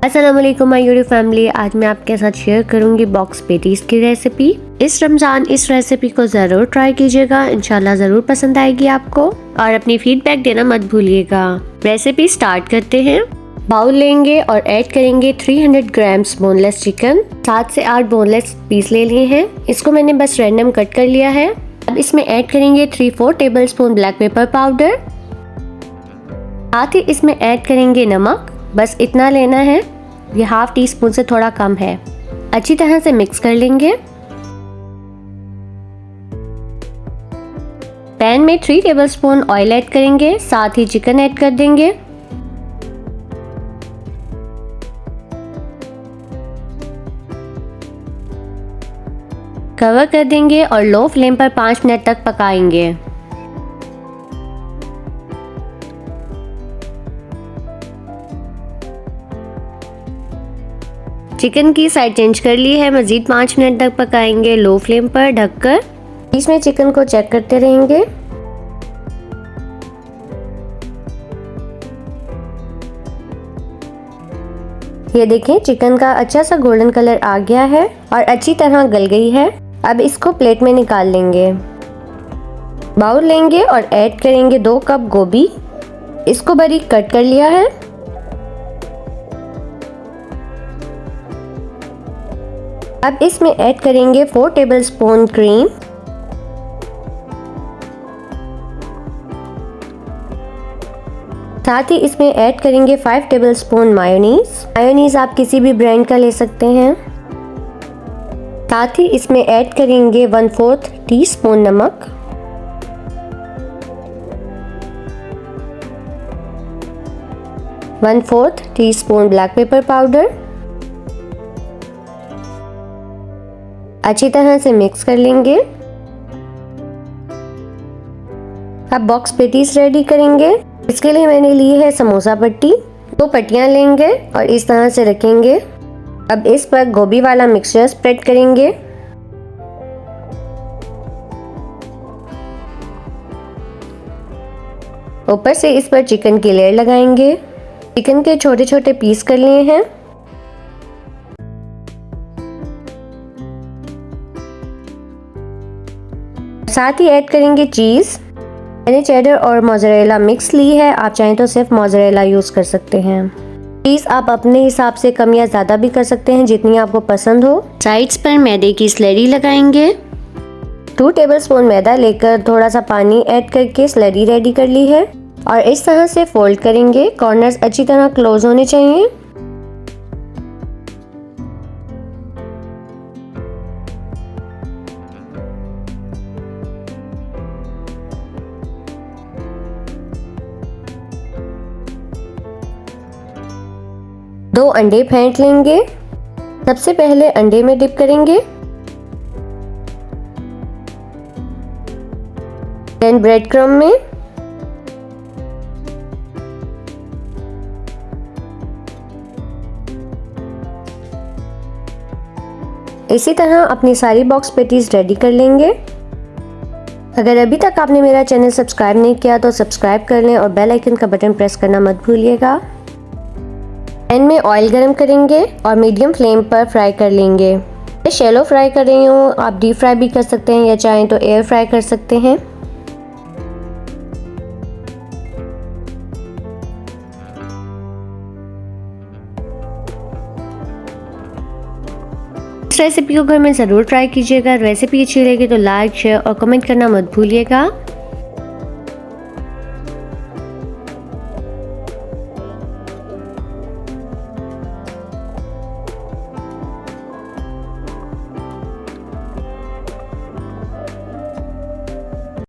अस्सलाम वालेकुम my YouTube family. आज मैं आपके साथ शेयर करूंगी बॉक्स पेटीज की रेसिपी। इस रमज़ान इस रेसिपी को ज़रूर ट्राई कीजिएगा, इंशाल्लाह ज़रूर पसंद आएगी आपको और अपनी फीडबैक देना मत भूलिएगा। रेसिपी स्टार्ट करते हैं। बाउल लेंगे और ऐड करेंगे 300 ग्राम्स बोनलेस चिकन। 7 से 8 बोनलेस पीस ले लिए हैं, इसको मैंने बस रैंडम कट कर लिया है। अब इसमें ऐड करेंगे 3-4 table spoon black pepper powder. साथ ही इसमें ऐड करेंगे नमक, बस इतना लेना है, ये हाफ टी स्पून से थोड़ा कम है। अच्छी तरह से मिक्स कर लेंगे। पैन में 3 टेबलस्पून ऑयल ऐड करेंगे, साथ ही चिकन ऐड कर देंगे। कवर कर देंगे और लो फ्लेम पर 5 मिनट तक पकाएंगे। चिकन की साइड चेंज कर ली है, मजीद 5 मिनट तक पकाएंगे लो फ्लेम पर ढककर। बीच में चिकन को चेक करते रहेंगे। ये देखें, चिकन का अच्छा सा गोल्डन कलर आ गया है और अच्छी तरह गल गई है। अब इसको प्लेट में निकाल लेंगे। बाउल लेंगे और ऐड करेंगे 2 कप गोभी, इसको बारीक कट कर लिया है। अब इसमें ऐड करेंगे 4 टेबलस्पून क्रीम। साथ ही इसमें ऐड करेंगे 5 टेबलस्पून मायोनीज। मायोनीज आप किसी भी ब्रांड का ले सकते हैं। साथ ही इसमें ऐड करेंगे 1/4 टीस्पून नमक। वन-4 टीस्पून ब्लैक पेपर पाउडर। अच्छी तरह से मिक्स कर लेंगे। अब बॉक्स पेटीज रेडी करेंगे। इसके लिए मैंने ली है समोसा पट्टी। 2 पट्टियां लेंगे और इस तरह से रखेंगे। अब इस पर गोभी वाला मिक्सचर स्प्रेड करेंगे। ऊपर से इस पर चिकन की लेयर लगाएंगे। चिकन के छोटे छोटे पीस कर लिए हैं। साथ ही ऐड करेंगे चीज़। मैंने चेडर और मोज़रेला मिक्स ली है, आप चाहें तो सिर्फ मोज़रेला यूज़ कर सकते हैं। चीज़ आप अपने हिसाब से कम या ज़्यादा भी कर सकते हैं, जितनी आपको पसंद हो। साइड्स पर मैदे की स्लरी लगाएंगे। 2 टेबलस्पून मैदा लेकर थोड़ा सा पानी ऐड करके स्लरी रेडी कर ली है और इस तरह से फोल्ड करेंगे। कॉर्नर्स अच्छी तरह क्लोज होने चाहिए। दो अंडे फेंट लेंगे। सबसे पहले अंडे में डिप करेंगे, देन ब्रेड क्रम्ब में, इसी तरह अपनी सारी बॉक्स पेटीज रेडी कर लेंगे। अगर अभी तक आपने मेरा चैनल सब्सक्राइब नहीं किया तो सब्सक्राइब कर लें और बेल आइकन का बटन प्रेस करना मत भूलिएगा। पैन में ऑयल गरम करेंगे और मीडियम फ्लेम पर फ्राई कर लेंगे। मैं शैलो फ्राई कर रही हूँ, आप डीप फ्राई भी कर सकते हैं या चाहें तो एयर फ्राई कर सकते हैं। इस रेसिपी को घर में ज़रूर ट्राई कीजिएगा। रेसिपी अच्छी लगी तो लाइक, शेयर और कमेंट करना मत भूलिएगा।